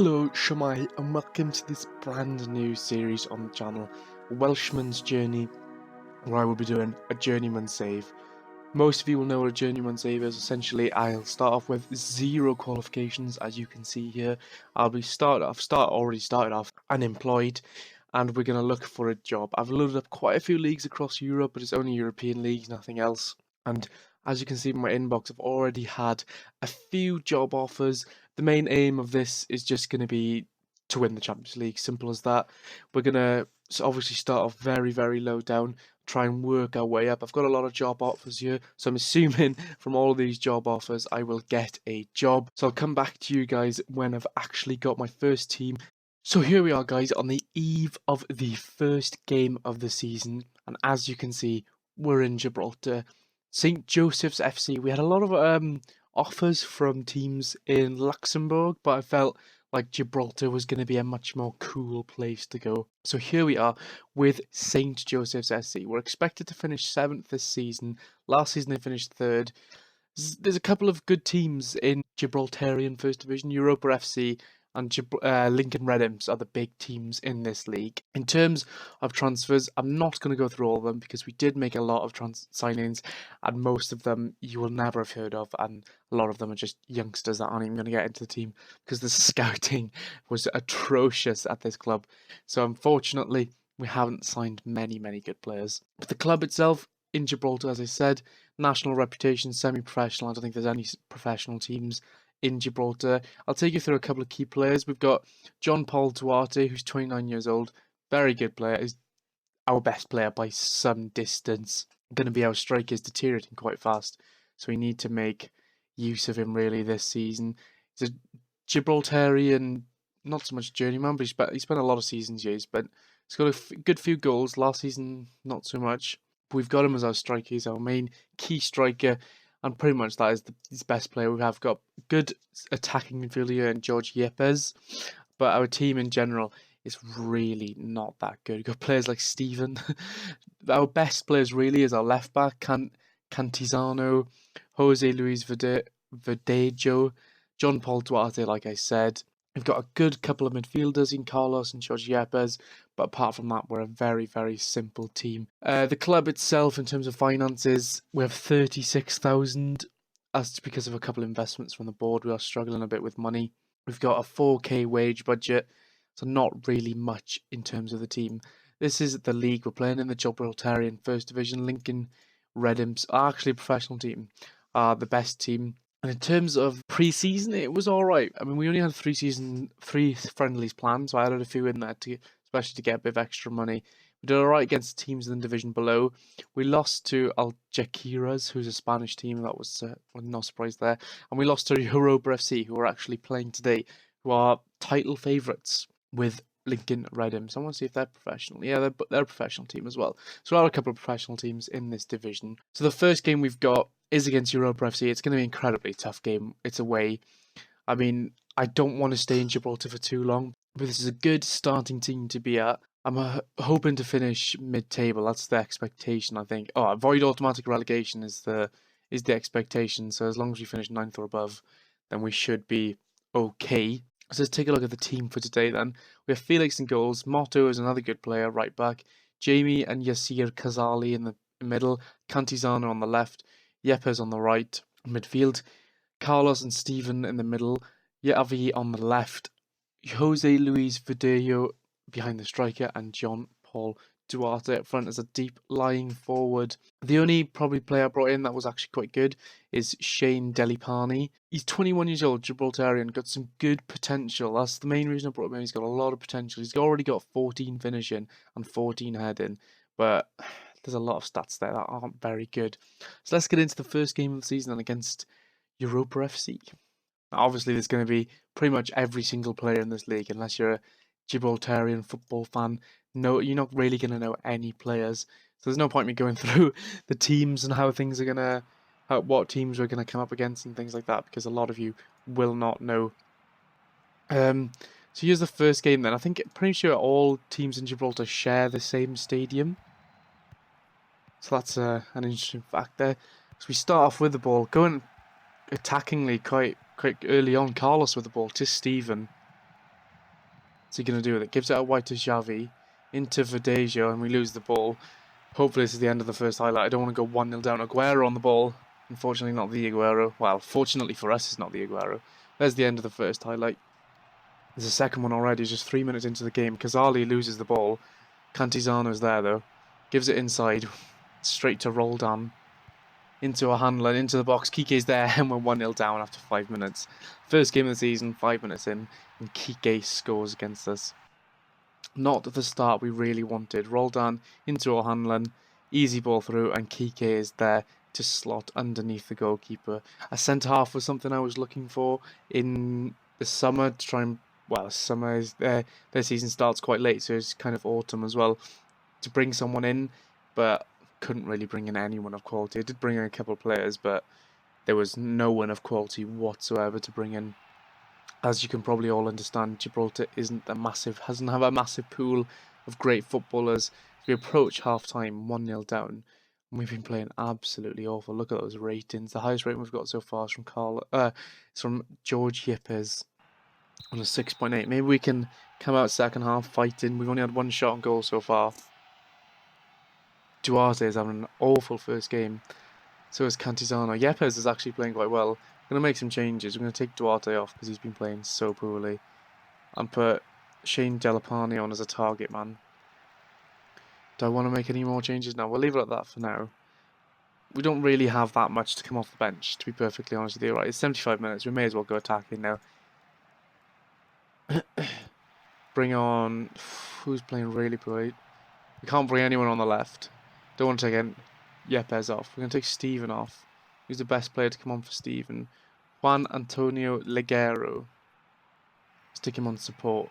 Hello, Shamai, and welcome to this brand new series on the channel, Welshman's Journey, where I will be doing a Journeyman save. Most of you will know what a Journeyman save is. Essentially, I'll start off with 0 qualifications, as you can see here. Already started off unemployed, and we're going to look for a job. I've loaded up quite a few leagues across Europe, but it's only European leagues, nothing else. And as you can see in my inbox, I've already had a few job offers. The main aim of this is just going to be to win the Champions League, simple as that. We're going to obviously start off very, very low down, try and work our way up. I've got a lot of job offers here, so I'm assuming from all of these job offers I will get a job. So I'll come back to you guys when I've actually got my first team. So here we are, guys, on the eve of the first game of the season, and as you can see, we're in Gibraltar. St. Joseph's FC. We had a lot of offers from teams in Luxembourg, but I felt like Gibraltar was going to be a much more cool place to go. So here we are with St. Joseph's FC. We're expected to finish 7th this season. Last season they finished 3rd. There's a couple of good teams in Gibraltarian First Division. Europa FC and Lincoln Red Imps are the big teams in this league. In terms of transfers, I'm not going to go through all of them because we did make a lot of signings, and most of them you will never have heard of, and a lot of them are just youngsters that aren't even going to get into the team because the scouting was atrocious at this club. So unfortunately, we haven't signed many good players. But the club itself in Gibraltar, as I said, national reputation, semi-professional. I don't think there's any professional teams in Gibraltar. I'll take you through a couple of key players. We've got John Paul Duarte, who's 29 years old. Very good player. Is our best player by some distance. Going to be our striker. Is deteriorating quite fast, so we need to make use of him really this season. He's a Gibraltarian, not so much journeyman, but he spent a lot of seasons here. But he's got a good few goals. Last season, not so much. But we've got him as our striker. He's our main key striker. And pretty much that is his best player. We have got good attacking midfielder here in George Yepes, but our team in general is really not that good. We've got players like Steven. Our best players really is our left back, Cantizano, Jose Luis Verdejo, John Paul Duarte, like I said. We've got a good couple of midfielders in Carlos and George Yepes, but apart from that, we're a very simple team. The club itself, in terms of finances, we have 36,000. That's because of a couple of investments from the board. We are struggling a bit with money. We've got a 4K wage budget, so not really much in terms of the team. This is the league we're playing in, the Gibraltarian First Division. Lincoln Red Imps are actually a professional team, are the best team. And in terms of pre-season, it was all right. I mean, we only had 3 friendlies planned, so I added a few in there, especially to get a bit of extra money. We did all right against teams in the division below. We lost to Algeciras, who's a Spanish team. That was no surprise there. And we lost to Europa FC, who are actually playing today, who are title favourites with Lincoln Red Imps. I want to see if they're professional. Yeah, they're a professional team as well. So there are a couple of professional teams in this division. So the first game we've got is against Europa FC. It's going to be an incredibly tough game. It's away. I mean, I don't want to stay in Gibraltar for too long, but this is a good starting team to be at. I'm hoping to finish mid-table. That's the expectation, I think. Oh, avoid automatic relegation is the expectation. So as long as we finish 9th or above, then we should be okay. So let's take a look at the team for today then. We have Felix in goals. Motto is another good player, right back. Jamie and Yassir Kazali in the middle. Cantizano on the left. Yepes on the right. Midfield. Carlos and Steven in the middle. Yavi on the left. Jose Luis Verdejo behind the striker. And John Paul Duarte up front as a deep lying forward. The only probably player I brought in that was actually quite good is Shane Delipani. He's 21 years old, Gibraltarian, got some good potential. That's the main reason I brought him in. He's got a lot of potential. He's already got 14 finishing and 14 heading, but there's a lot of stats there that aren't very good. So let's get into the first game of the season against Europa FC. Now, obviously, there's going to be pretty much every single player in this league, unless you're a Gibraltarian football fan. No, you're not really going to know any players. So there's no point me going through the teams and how things are going to, what teams we're going to come up against and things like that, because a lot of you will not know. So here's the first game then. I think pretty sure all teams in Gibraltar share the same stadium. So that's an interesting fact there. So we start off with the ball, going attackingly quite early on. Carlos with the ball to Steven. What's he going to do with it? Gives it out wide to Xavi, into Verdejo, and we lose the ball. Hopefully this is the end of the first highlight. I don't want to go 1-0 down. Aguero on the ball. Unfortunately not the Aguero. Well, fortunately for us it's not the Aguero. There's the end of the first highlight. There's a second one already, just 3 minutes into the game. Kazali loses the ball. Cantizano's there though. Gives it inside. Straight to Roldan. Into a handler, into the box. Kike's there and we're 1-0 down after 5 minutes. First game of the season, 5 minutes in. And Kike scores against us. Not the start we really wanted. Roldan into O'Hanlon, easy ball through, and Kike is there to slot underneath the goalkeeper. A centre-half was something I was looking for in the summer to try and, well, summer is their season starts quite late, so it's kind of autumn as well, to bring someone in, but couldn't really bring in anyone of quality. I did bring in a couple of players, but there was no one of quality whatsoever to bring in. As you can probably all understand, Gibraltar hasn't have a massive pool of great footballers. We approach half-time 1-0 down, and we've been playing absolutely awful. Look at those ratings. The highest rating we've got so far is from George Yepes on a 6.8. Maybe we can come out second half fighting. We've only had one shot on goal so far. Duarte is having an awful first game. So is Cantizano. Yepes is actually playing quite well. I'm going to make some changes. We're going to take Duarte off because he's been playing so poorly. And put Shane Delapani on as a target man. Do I want to make any more changes? No, we'll leave it at that for now. We don't really have that much to come off the bench, to be perfectly honest with you. Right, it's 75 minutes. We may as well go attacking now. Bring on... Who's playing really poorly? We can't bring anyone on the left. Don't want to take Yepes off. We're going to take Steven off. Who's the best player to come on for Steven? Juan Antonio Ligero. Stick him on support.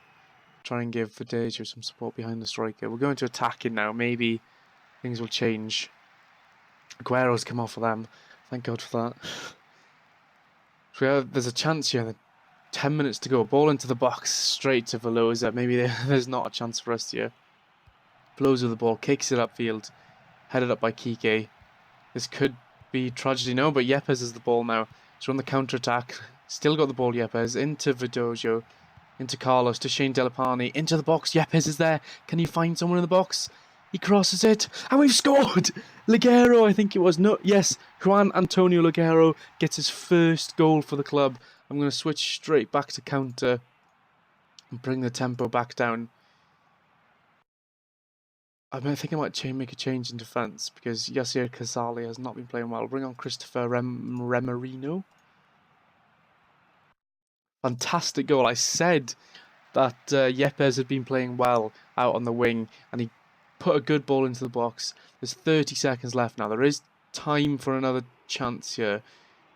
Try and give Verdejo some support behind the striker. We're going to attacking now. Maybe things will change. Aguero's come off for them. Thank God for that. There's a chance here. 10 minutes to go. Ball into the box. Straight to Velosa. Maybe there's not a chance for us here. Blows with the ball. Kicks it upfield. Headed up by Kike. This could be tragedy, no, but Yepes has the ball now. So on the counter-attack. Still got the ball, Yepes. Into Verdejo. Into Carlos. To Shane Delapani. Into the box. Yepes is there. Can he find someone in the box? He crosses it. And we've scored! Ligero, I think it was. No, yes. Juan Antonio Ligero gets his first goal for the club. I'm going to switch straight back to counter. And bring the tempo back down. I think I might make a change in defence because Yassir Kazali has not been playing well. Bring on Christopher Remarino. Fantastic goal. I said that Yepes had been playing well out on the wing and he put a good ball into the box. There's 30 seconds left now. There is time for another chance here.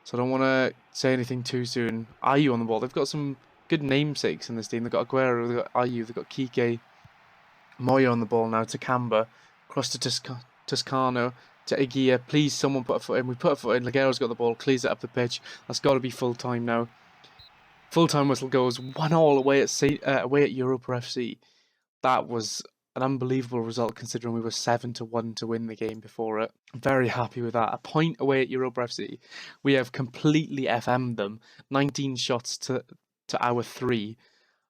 So I don't want to say anything too soon. Ayu on the ball. They've got some good namesakes in this team. They've got Aguero, they've got Ayu, they've got Kike. Moya on the ball now to Camba. Cross to Toscano. To Eguia. Please, someone put a foot in. We put a foot in. Ligero's got the ball. Clears it up the pitch. That's got to be full time now. Full time whistle goes 1-1 away at Europa FC. That was an unbelievable result considering we were 7-1 to win the game before it. I'm very happy with that. A point away at Europa FC. We have completely FM'd them. 19 shots to our 3.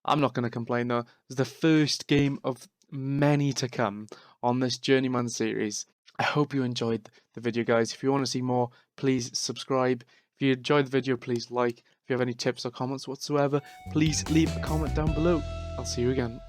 I'm not going to complain though. It's the first game of many to come on this Journeyman series. I hope you enjoyed the video, guys. If you want to see more, please subscribe. If you enjoyed the video, please like. If you have any tips or comments whatsoever, please leave a comment down below. I'll see you again.